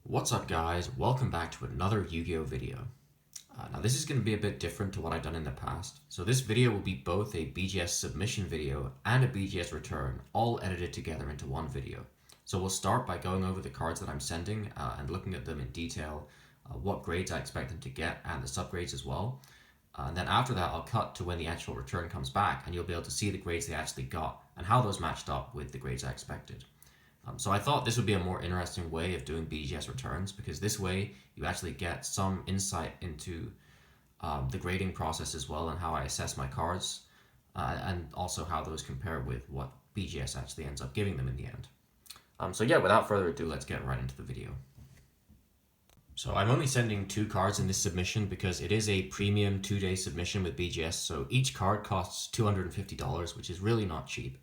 What's up guys, welcome back to another Yu-Gi-Oh video. Now this is going to be a bit different to what I've done in the past. So this video will be both a BGS submission video and a BGS return, all edited together into one video. So we'll start by going over the cards that I'm sending and looking at them in detail, what grades I expect them to get and the subgrades as well. And then after that I'll cut to when the actual return comes back and you'll be able to see the grades they actually got and how those matched up with the grades I expected. So I thought this would be a more interesting way of doing BGS returns because this way you actually get some insight into the grading process as well and how I assess my cards and also how those compare with what BGS actually ends up giving them in the end. So yeah, without further ado, let's get right into the video. So I'm only sending 2 cards in this submission because it is a premium 2-day submission with BGS, so each card costs $250, which is really not cheap.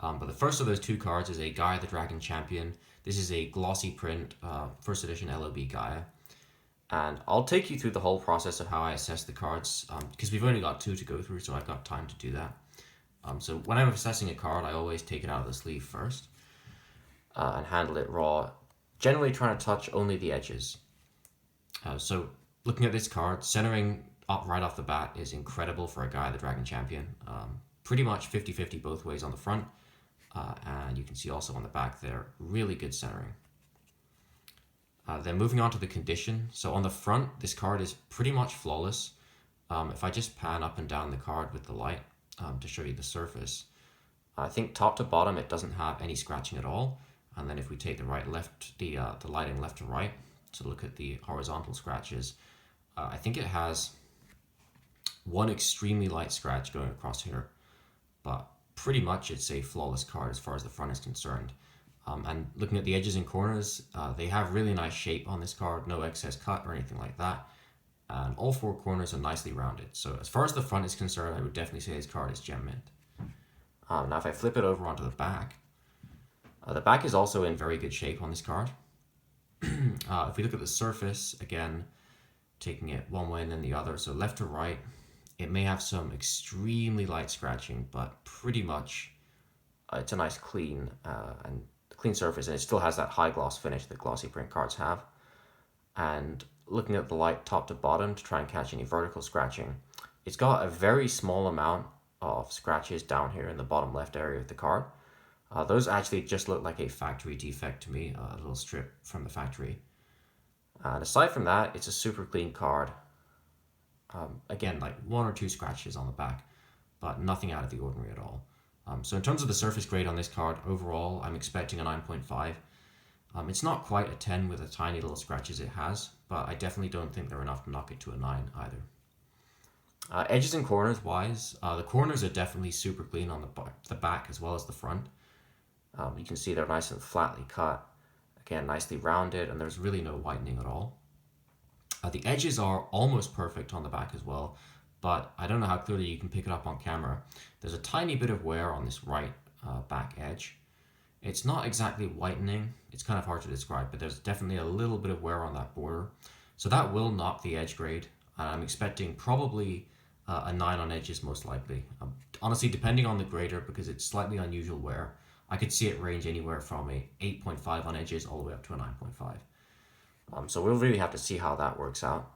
But the first of those 2 cards is a Gaia the Dragon Champion. This is a glossy print, first edition LOB Gaia. And I'll take you through the whole process of how I assess the cards, because we've only got 2 to go through, so I've got time to do that. So when I'm assessing a card, I always take it out of the sleeve first and handle it raw, generally trying to touch only the edges. So looking at this card, centering up right off the bat is incredible for a Gaia the Dragon Champion. Pretty much 50-50 both ways on the front. And you can see also on the back there, really good centering. Then moving on to the condition. So on the front, this card is pretty much flawless. If I just pan up and down the card with the light to show you the surface, I think top to bottom it doesn't have any scratching at all. And then if we take the lighting left to right to look at the horizontal scratches, I think it has one extremely light scratch going across here, but pretty much it's a flawless card as far as the front is concerned. And looking at the edges and corners, they have really nice shape on this card, no excess cut or anything like that. And all 4 corners are nicely rounded. So as far as the front is concerned, I would definitely say this card is gem mint. Now if I flip it over onto the back is also in very good shape on this card. If we look at the surface, again, taking it one way and then the other, so left to right, it may have some extremely light scratching, but pretty much it's a nice clean surface, and it still has that high gloss finish that glossy print cards have. And looking at the light top to bottom to try and catch any vertical scratching, it's got a very small amount of scratches down here in the bottom left area of the card. Those actually just look like a factory defect to me, a little strip from the factory. And aside from that, it's a super clean card. Again, like 1 or 2 scratches on the back, but nothing out of the ordinary at all. So in terms of the surface grade on this card, overall, I'm expecting a 9.5. It's not quite a 10 with the tiny little scratches it has, but I definitely don't think they're enough to knock it to a 9 either. Edges and corners wise, the corners are definitely super clean on the back as well as the front. You can see they're nice and flatly cut, again, nicely rounded, and there's really no whitening at all. The edges are almost perfect on the back as well, but I don't know how clearly you can pick it up on camera. There's a tiny bit of wear on this right back edge. It's not exactly whitening, it's kind of hard to describe, but there's definitely a little bit of wear on that border. So that will knock the edge grade. I'm expecting probably a 9 on edges most likely. Honestly, depending on the grader, because it's slightly unusual wear, I could see it range anywhere from a 8.5 on edges all the way up to a 9.5. So we'll really have to see how that works out.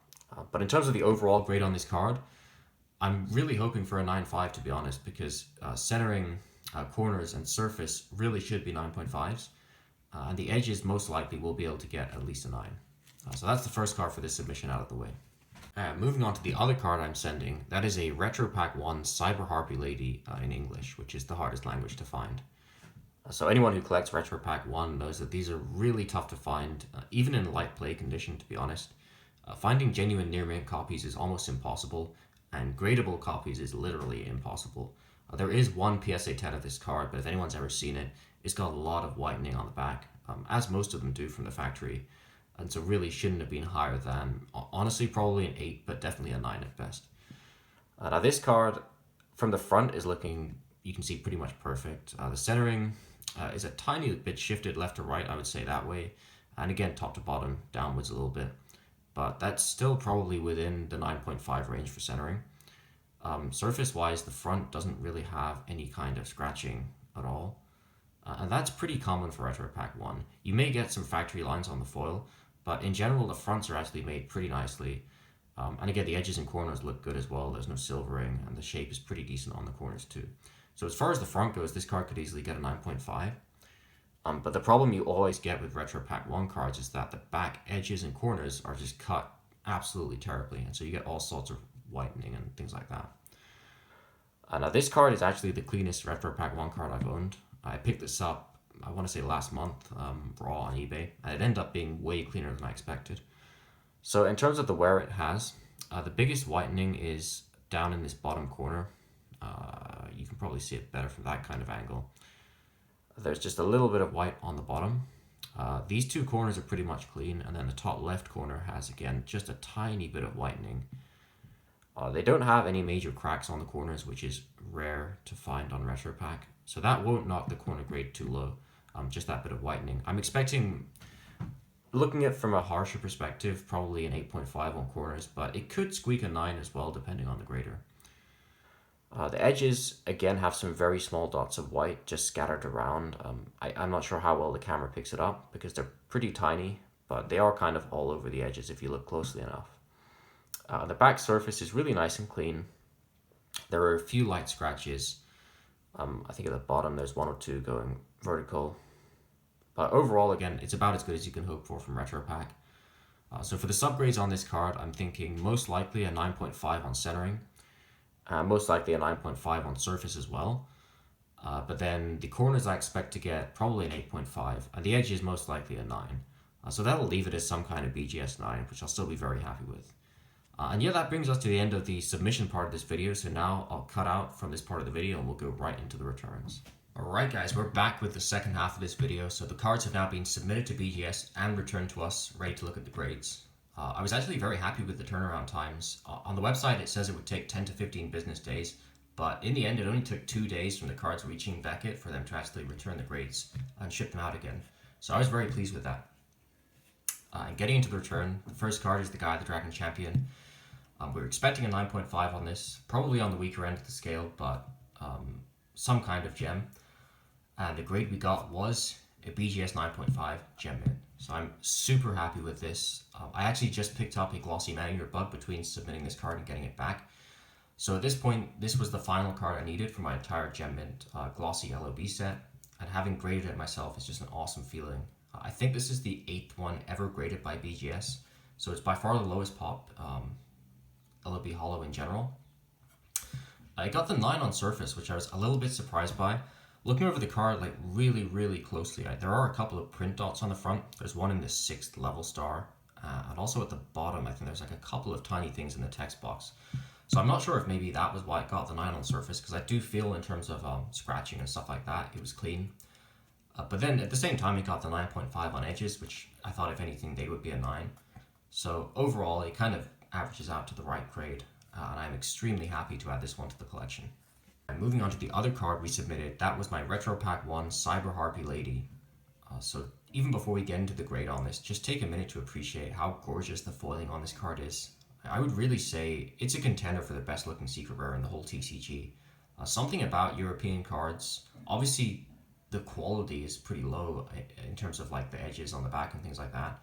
But in terms of the overall grade on this card, I'm really hoping for a 9.5 to be honest, because centering, corners, and surface really should be 9.5s. And the edges most likely will be able to get at least a 9. So that's the first card for this submission out of the way. Moving on to the other card I'm sending, that is a Retro Pack 1 Cyber Harpy Lady in English, which is the hardest language to find. So anyone who collects Retro Pack 1 knows that these are really tough to find, even in light play condition, to be honest. Finding genuine near mint copies is almost impossible, and gradable copies is literally impossible. There is one PSA 10 of this card, but if anyone's ever seen it, it's got a lot of whitening on the back, as most of them do from the factory, and so really shouldn't have been higher than, honestly, probably an 8, but definitely a 9 at best. Now this card, from the front, is looking, you can see, pretty much perfect. The centering is a tiny bit shifted left to right, I would say that way, and again top to bottom downwards a little bit, but that's still probably within the 9.5 range for centering. Surface wise, the front doesn't really have any kind of scratching at all, and that's pretty common for Retro Pack 1. You may get some factory lines on the foil, But in general, the fronts are actually made pretty nicely. And again, the edges and corners look good as well. There's no silvering, and the shape is pretty decent on the corners too. So as far as the front goes, this card could easily get a 9.5. But the problem you always get with Retro Pack 1 cards is that the back edges and corners are just cut absolutely terribly. And so you get all sorts of whitening and things like that. Now this card is actually the cleanest Retro Pack 1 card I've owned. I picked this up, I want to say last month, raw on eBay. And it ended up being way cleaner than I expected. So in terms of the wear it has, the biggest whitening is down in this bottom corner. You can probably see it better from that kind of angle. There's just a little bit of white on the bottom. These two corners are pretty much clean, and then the top left corner has, again, just a tiny bit of whitening. They don't have any major cracks on the corners, which is rare to find on Retro Pack, so that won't knock the corner grade too low, just that bit of whitening. I'm expecting, looking at it from a harsher perspective, probably an 8.5 on corners, but it could squeak a 9 as well, depending on the grader. The edges, again, have some very small dots of white just scattered around. I'm not sure how well the camera picks it up because they're pretty tiny, but they are kind of all over the edges if you look closely enough. The back surface is really nice and clean. There are a few light scratches. I think at the bottom there's one or two going vertical. But overall, again, it's about as good as you can hope for from Retro Pack. So for the subgrades on this card, I'm thinking most likely a 9.5 on centering. Most likely a 9.5 on surface as well. But then the corners I expect to get probably an 8.5, and the edges most likely a 9. So that'll leave it as some kind of BGS 9, which I'll still be very happy with. And yeah, that brings us to the end of the submission part of this video, so now I'll cut out from this part of the video and we'll go right into the returns. Alright guys, we're back with the second half of this video. So the cards have now been submitted to BGS and returned to us, ready to look at the grades. I was actually very happy with the turnaround times. On the website it says it would take 10 to 15 business days, but in the end it only took 2 days from the cards reaching Beckett for them to actually return the grades and ship them out again. So I was very pleased with that. And getting into the return, the first card is the Gaia the Dragon Champion. We were expecting a 9.5 on this, probably on the weaker end of the scale, but some kind of gem. And the grade we got was a BGS 9.5 gem mint. So I'm super happy with this. I actually just picked up a glossy manual bug between submitting this card and getting it back. So at this point, this was the final card I needed for my entire gem mint glossy LOB set. And having graded it myself is just an awesome feeling. I think this is the 8th one ever graded by BGS. So it's by far the lowest pop LOB Hollow in general. I got the 9 on surface, which I was a little bit surprised by. Looking over the card like really closely, there are a couple of print dots on the front. There's one in the 6th level star, and also at the bottom I think there's like a couple of tiny things in the text box. So I'm not sure if maybe that was why it got the 9 on surface, because I do feel in terms of scratching and stuff like that, it was clean. But then at the same time it got the 9.5 on edges, which I thought if anything they would be a 9. So overall it kind of averages out to the right grade, and I'm extremely happy to add this one to the collection. And moving on to the other card we submitted, that was my Retro Pack 1 Cyber Harpy Lady. So even before we get into the grade on this, just take a minute to appreciate how gorgeous the foiling on this card is. I would really say it's a contender for the best looking secret rare in the whole TCG. Something about European cards, obviously the quality is pretty low in terms of like the edges on the back and things like that.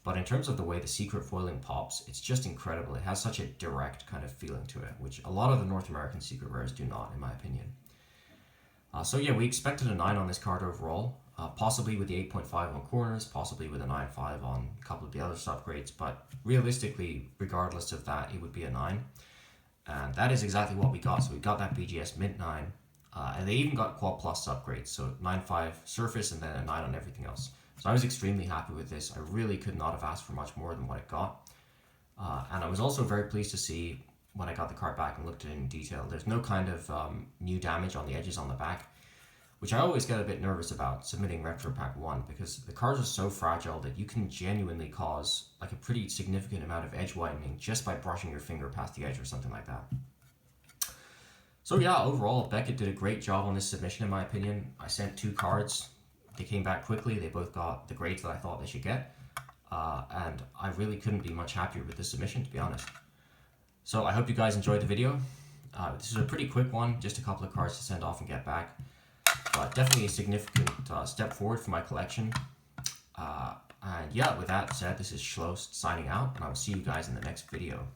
But in terms of the way the secret foiling pops, it's just incredible. It has such a direct kind of feeling to it, which a lot of the North American secret rares do not, in my opinion. So yeah, we expected a 9 on this card overall, possibly with the 8.5 on corners, possibly with a 9.5 on a couple of the other subgrades, but realistically, regardless of that, it would be a 9. And that is exactly what we got. So we got that BGS Mint 9, and they even got Quad Plus upgrades, so 9.5 surface and then a 9 on everything else. So I was extremely happy with this. I really could not have asked for much more than what it got. And I was also very pleased to see when I got the card back and looked at it in detail, there's no kind of new damage on the edges on the back, which I always get a bit nervous about submitting Retro Pack 1, because the cards are so fragile that you can genuinely cause like a pretty significant amount of edge whitening just by brushing your finger past the edge or something like that. So yeah, overall, Beckett did a great job on this submission in my opinion. I sent 2 cards. They came back quickly, they both got the grades that I thought they should get, and I really couldn't be much happier with this submission, to be honest. So I hope you guys enjoyed the video. This is a pretty quick one, just a couple of cards to send off and get back, but definitely a significant step forward for my collection. And And yeah, with that said, this is Schloss signing out, and I will see you guys in the next video.